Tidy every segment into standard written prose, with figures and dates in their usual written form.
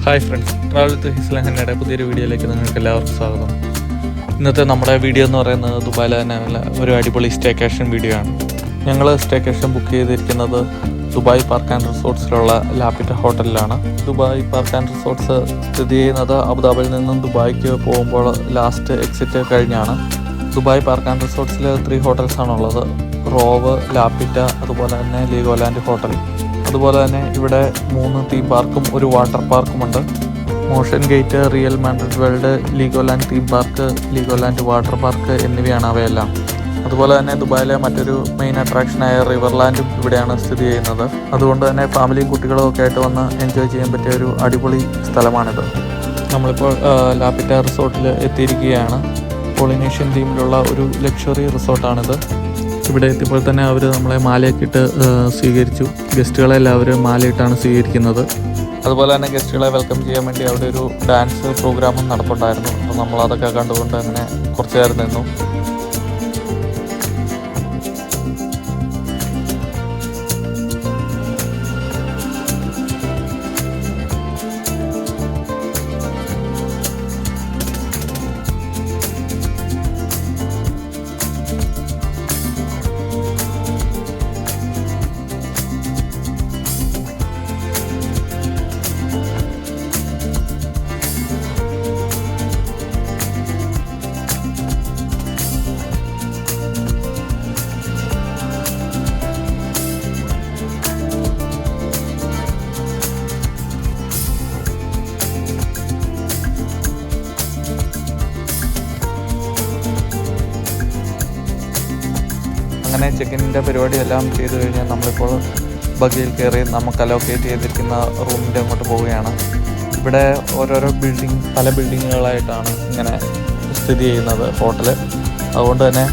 Hi friends, travel with ഹിസ്ലഹന്നയുടെ പുതിയൊരു വീഡിയോയിലേക്ക് നിങ്ങൾക്ക് എല്ലാവർക്കും സ്വാഗതം. ഇന്നത്തെ നമ്മുടെ വീഡിയോ എന്ന് പറയുന്നത് ദുബായിലെ തന്നെ ഒരു അടിപൊളി സ്റ്റേക്കേഷൻ വീഡിയോ ആണ്. ഞങ്ങൾ സ്റ്റേക്കേഷൻ ബുക്ക് ചെയ്തിരിക്കുന്നത് ദുബായ് പാർക്ക് ആൻഡ് റിസോർട്ട്സിലുള്ള ലാപ്പിറ്റ ഹോട്ടലിലാണ്. ദുബായ് പാർക്ക് ആൻഡ് റിസോർട്ട്സ് സ്ഥിതി ചെയ്യുന്നത് അബുദാബിയിൽ നിന്നും ദുബായിക്ക് പോകുമ്പോൾ ലാസ്റ്റ് എക്സിറ്റ് കഴിഞ്ഞാണ്. ദുബായ് പാർക്ക് ആൻഡ് റിസോർട്ട്സിൽ 3 ഹോട്ടൽസാണുള്ളത്: റോവ്, ലാപ്പിറ്റ, അതുപോലെ തന്നെ ലീഗോലാൻഡ് ഹോട്ടൽ. അതുപോലെ തന്നെ ഇവിടെ 3 തീം പാർക്കും ഒരു വാട്ടർ പാർക്കുമുണ്ട്. Motion gate, real Madrid world, Legoland theme park, Legoland water park എന്നിവയാണ് അവയെല്ലാം. അതുപോലെ തന്നെ ദുബായിലെ മറ്റൊരു മെയിൻ അട്രാക്ഷനായ റിവർലാൻഡും ഇവിടെയാണ് സ്ഥിതി ചെയ്യുന്നത്. അതുകൊണ്ട് തന്നെ ഫാമിലിയും കുട്ടികളും ഒക്കെ ആയിട്ട് വന്ന് എൻജോയ് ചെയ്യാൻ പറ്റിയ ഒരു അടിപൊളി സ്ഥലമാണിത്. നമ്മളിപ്പോൾ ലാപ്പിറ്റ റിസോർട്ടിൽ എത്തിയിരിക്കുകയാണ്. പോളിനേഷ്യൻ തീമിലുള്ള ഒരു ലക്ഷറി റിസോർട്ടാണിത്. ഇവിടെ എത്തിയപ്പോൾ തന്നെ അവർ നമ്മളെ മാലയൊക്കെ ഇട്ട് സ്വീകരിച്ചു. ഗസ്റ്റുകളെ എല്ലാവരും മാലയിട്ടാണ് സ്വീകരിക്കുന്നത്. അതുപോലെ തന്നെ ഗസ്റ്റുകളെ വെൽക്കം ചെയ്യാൻ വേണ്ടി അവിടെ ഒരു ഡാൻസ് പ്രോഗ്രാമും നടപ്പുണ്ടായിരുന്നു. അപ്പോൾ നമ്മളതൊക്കെ കണ്ടുകൊണ്ട് അങ്ങനെ കുറച്ച് നേരം നിന്നു. അങ്ങനെ ചെക്കിൻ്റെ പരിപാടിയെല്ലാം ചെയ്തു കഴിഞ്ഞാൽ നമ്മളിപ്പോൾ ബഗ്ഗിയിൽ കയറി നമുക്ക് അലോക്കേറ്റ് ചെയ്തിരിക്കുന്ന റൂമിൻ്റെ അങ്ങോട്ട് പോവുകയാണ്. ഇവിടെ ഓരോരോ പല ബിൽഡിങ്ങുകളായിട്ടാണ് ഇങ്ങനെ സ്ഥിതി ചെയ്യുന്നത് ഹോട്ടൽ. അതുകൊണ്ട് തന്നെ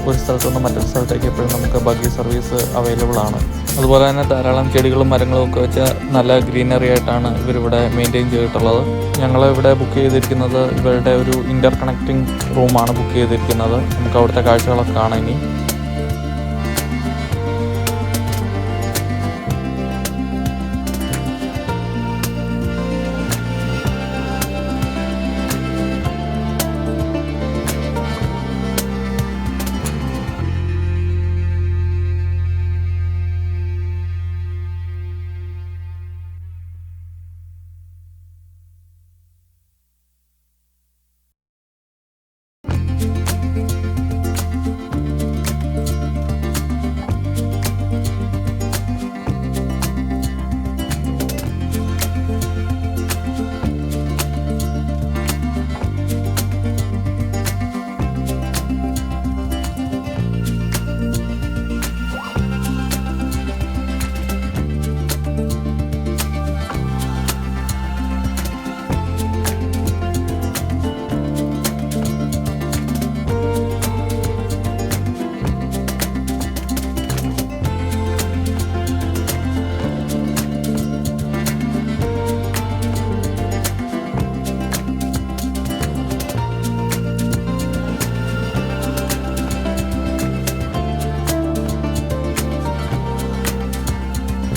ഒരു സ്ഥലത്തു നിന്ന് മറ്റൊരു സ്ഥലത്തേക്ക് എപ്പോഴും നമുക്ക് ബഗ്ഗി സർവീസ് അവൈലബിൾ ആണ്. അതുപോലെ തന്നെ ധാരാളം ചെടികളും മരങ്ങളും ഒക്കെ വെച്ച് നല്ല ഗ്രീനറി ആയിട്ടാണ് ഇവരിവിടെ മെയിൻറ്റെയിൻ ചെയ്തിട്ടുള്ളത്. ഞങ്ങൾ ഇവിടെ ബുക്ക് ചെയ്തിരിക്കുന്നത് ഇവരുടെ ഒരു ഇൻ്റർ കണക്റ്റിംഗ് റൂമാണ് ബുക്ക് ചെയ്തിരിക്കുന്നത്. നമുക്ക് അവിടുത്തെ കാഴ്ചകളൊക്കെ കാണാം. ഇനി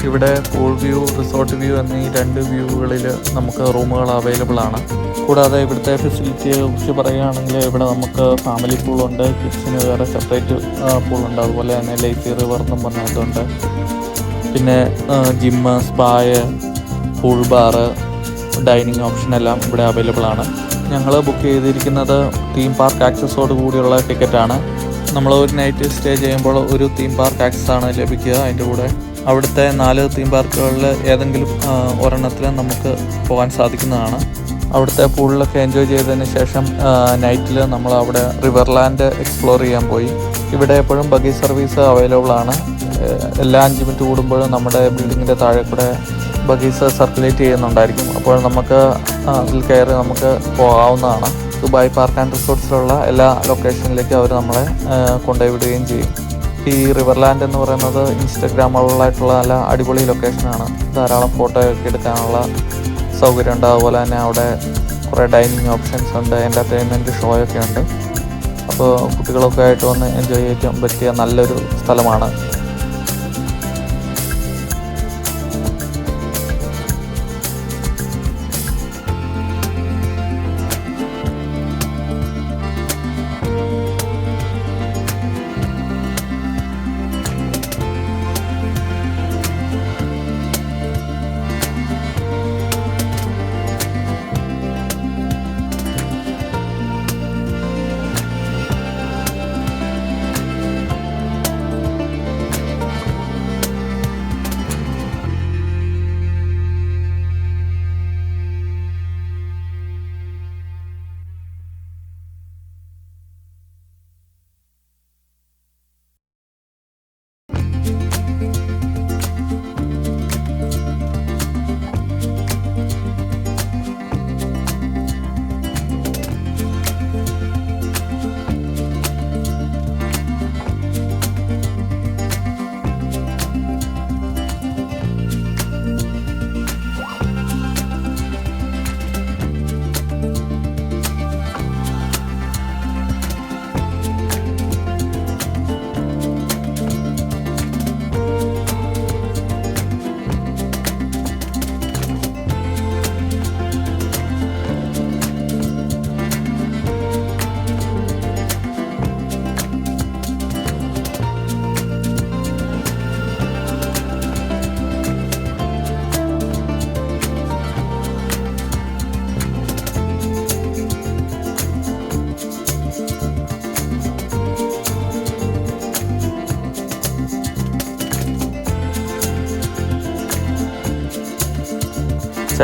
ഇവിടെ പൂൾ വ്യൂ, റിസോർട്ട് വ്യൂ എന്നീ 2 വ്യൂകളിൽ നമുക്ക് റൂമുകൾ അവൈലബിൾ ആണ്. കൂടാതെ ഇവിടുത്തെ ഫെസിലിറ്റിയെ കുറിച്ച് പറയുകയാണെങ്കിൽ ഇവിടെ നമുക്ക് ഫാമിലി പൂളുണ്ട്, കിഡ്സിന് വേറെ സെപ്പറേറ്റ് പൂളുണ്ട്. അതുപോലെ തന്നെ ലേസി റിവർ എന്നും പറഞ്ഞതുണ്ട്. പിന്നെ gym, spa, pool bar, dining option എല്ലാം ഇവിടെ അവൈലബിൾ ആണ്. ഞങ്ങൾ ബുക്ക് ചെയ്തിരിക്കുന്നത് തീം പാർക്ക് ആക്സസോട് കൂടിയുള്ള ടിക്കറ്റാണ്. നമ്മൾ ഒരു നൈറ്റ് സ്റ്റേ ചെയ്യുമ്പോൾ ഒരു തീം പാർക്ക് ആക്സസ് ആണ് ലഭിക്കുക. അതിൻ്റെ കൂടെ അവിടുത്തെ 4 തീം പാർക്കുകളിൽ ഏതെങ്കിലും ഒരെണ്ണത്തിൽ നമുക്ക് പോകാൻ സാധിക്കുന്നതാണ്. അവിടുത്തെ പൂളിലൊക്കെ എൻജോയ് ചെയ്തതിന് ശേഷം നൈറ്റിൽ നമ്മൾ അവിടെ റിവർലാൻഡ് എക്സ്പ്ലോർ ചെയ്യാൻ പോയി. ഇവിടെ എപ്പോഴും ബഗ്ഗി സർവീസ് അവൈലബിൾ ആണ്. എല്ലാ 5 മിനിറ്റ് കൂടുമ്പോഴും നമ്മുടെ ബിൽഡിങ്ങിൻ്റെ താഴെ കൂടെ ബഗ്ഗീസ് സർക്കുലേറ്റ് ചെയ്യുന്നുണ്ടായിരിക്കും. അപ്പോൾ നമുക്ക് അതിൽ കയറി നമുക്ക് പോകാവുന്നതാണ്. ദുബായ് പാർക്ക് ആൻഡ് റിസോർട്ട്സിലുള്ള എല്ലാ ലൊക്കേഷനിലേക്കും അവർ നമ്മളെ കൊണ്ടുപോയി വിടുകയും ചെയ്യും. ഈ റിവർലാൻഡ് എന്ന് പറയുന്നത് ഇൻസ്റ്റഗ്രാമബിളായിട്ടുള്ള നല്ല അടിപൊളി ലൊക്കേഷനാണ്. ധാരാളം ഫോട്ടോ ഒക്കെ എടുക്കാനുള്ള സൗകര്യമുണ്ട്. അതുപോലെ തന്നെ അവിടെ കുറേ ഡൈനിങ് ഓപ്ഷൻസ് ഉണ്ട്, എൻ്റർടൈൻമെൻറ്റ് ഷോയൊക്കെ ഉണ്ട്. അപ്പോൾ കുട്ടികളൊക്കെ ആയിട്ട് വന്ന് എൻജോയ് ചെയ്യാൻ പറ്റിയ നല്ലൊരു സ്ഥലമാണ്.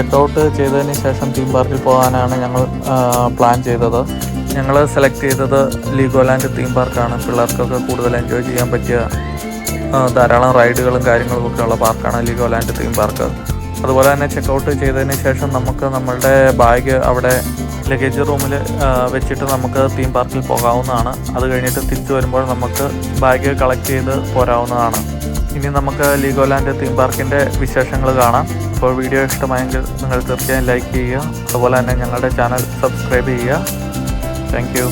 ചെക്കൗട്ട് ചെയ്തതിന് ശേഷം തീം പാർക്കിൽ പോകാനാണ് ഞങ്ങൾ പ്ലാൻ ചെയ്തത്. ഞങ്ങൾ സെലക്ട് ചെയ്തത് ലീഗോലാൻഡ് തീം പാർക്കാണ്. പിള്ളേർക്കൊക്കെ കൂടുതൽ എൻജോയ് ചെയ്യാൻ പറ്റിയ ധാരാളം റൈഡുകളും കാര്യങ്ങളും ഒക്കെ ഉള്ള പാർക്കാണ് ലീഗോലാൻഡ് തീം പാർക്ക്. അതുപോലെ തന്നെ ചെക്കൗട്ട് ചെയ്തതിന് ശേഷം നമുക്ക് നമ്മളുടെ ബാഗ് അവിടെ ലഗേജ് റൂമിൽ വെച്ചിട്ട് നമുക്ക് തീം പാർക്കിൽ പോകാവുന്നതാണ്. അത് കഴിഞ്ഞിട്ട് തിരിച്ചു വരുമ്പോൾ നമുക്ക് ബാഗ് കളക്ട് ചെയ്ത് പോരാവുന്നതാണ്. ഇനി നമുക്ക് ലീഗോലാൻഡ് തീം പാർക്കിൻ്റെ വിശേഷങ്ങൾ കാണാം. അപ്പോൾ വീഡിയോ ഇഷ്ടമായെങ്കിൽ നിങ്ങൾ തീർച്ചയായും ലൈക്ക് ചെയ്യുക. അതുപോലെ തന്നെ ഞങ്ങളുടെ ചാനൽ സബ്സ്ക്രൈബ് ചെയ്യുക. Thank you.